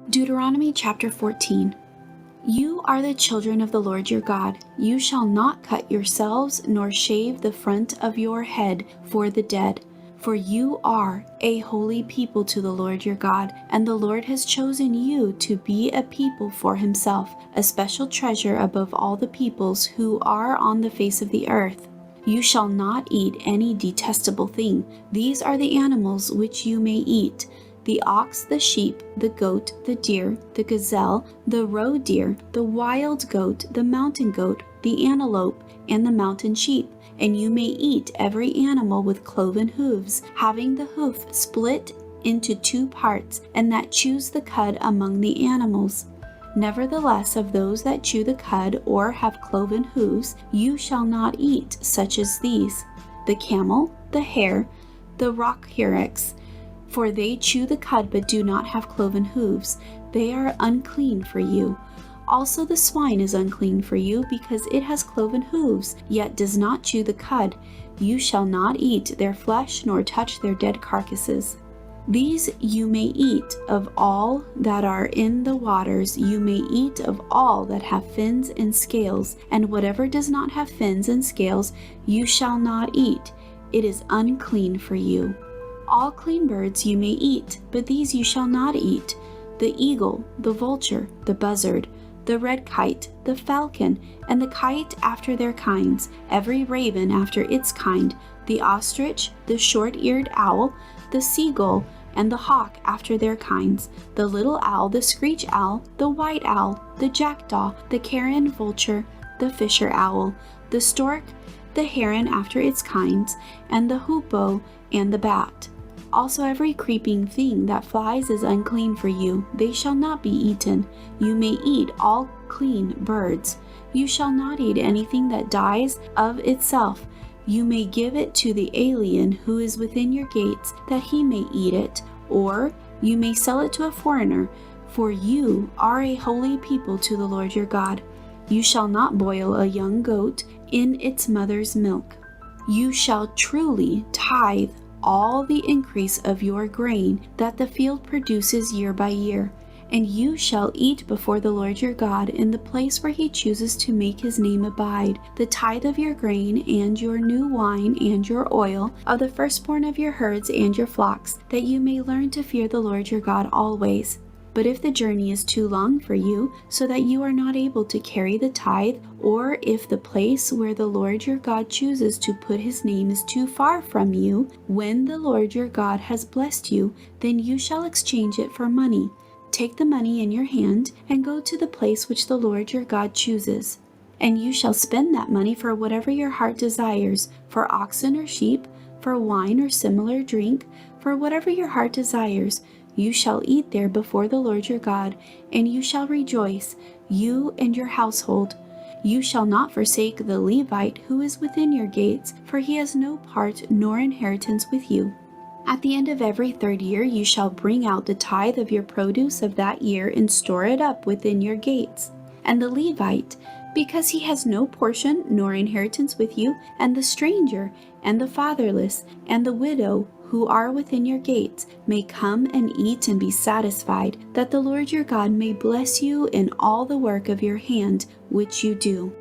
Deuteronomy chapter 14. You are the children of the Lord your God. You shall not cut yourselves, nor shave the front of your head for the dead. For you are a holy people to the Lord your God, and the Lord has chosen you to be a people for himself, a special treasure above all the peoples who are on the face of the earth. You shall not eat any detestable thing. These are the animals which you may eat: the ox, the sheep, the goat, the deer, the gazelle, the roe deer, the wild goat, the mountain goat, the antelope, and the mountain sheep. And you may eat every animal with cloven hooves, having the hoof split into 2 parts, and that chews the cud among the animals. Nevertheless, of those that chew the cud or have cloven hooves, you shall not eat such as these: the camel, the hare, the rock hyrax, for they chew the cud but do not have cloven hooves. They are unclean for you. Also the swine is unclean for you, because it has cloven hooves, yet does not chew the cud. You shall not eat their flesh, nor touch their dead carcasses. These you may eat of all that are in the waters. You may eat of all that have fins and scales, and whatever does not have fins and scales you shall not eat. It is unclean for you. All clean birds you may eat, but these you shall not eat: the eagle, the vulture, the buzzard, the red kite, the falcon, and the kite after their kinds, every raven after its kind, the ostrich, the short-eared owl, the seagull, and the hawk after their kinds, the little owl, the screech owl, the white owl, the jackdaw, the carrion vulture, the fisher owl, the stork, the heron after its kinds, and the hoopoe and the bat. Also every creeping thing that flies is unclean for you. They shall not be eaten. You may eat all clean birds. You shall not eat anything that dies of itself. You may give it to the alien who is within your gates, that he may eat it, or you may sell it to a foreigner, for you are a holy people to the Lord your God. You shall not boil a young goat in its mother's milk. You shall truly tithe all the increase of your grain that the field produces year by year. And you shall eat before the Lord your God in the place where he chooses to make his name abide, the tithe of your grain and your new wine and your oil, of the firstborn of your herds and your flocks, that you may learn to fear the Lord your God always. But if the journey is too long for you, so that you are not able to carry the tithe, or if the place where the Lord your God chooses to put his name is too far from you, when the Lord your God has blessed you, then you shall exchange it for money. Take the money in your hand, and go to the place which the Lord your God chooses. And you shall spend that money for whatever your heart desires, for oxen or sheep, for wine or similar drink, for whatever your heart desires. You shall eat there before the Lord your God, and you shall rejoice, you and your household. You shall not forsake the Levite who is within your gates, for he has no part nor inheritance with you. At the end of every 3rd year you shall bring out the tithe of your produce of that year, and store it up within your gates. And the Levite, because he has no portion nor inheritance with you, and the stranger, and the fatherless, and the widow, who are within your gates, may come and eat and be satisfied, that the Lord your God may bless you in all the work of your hand which you do.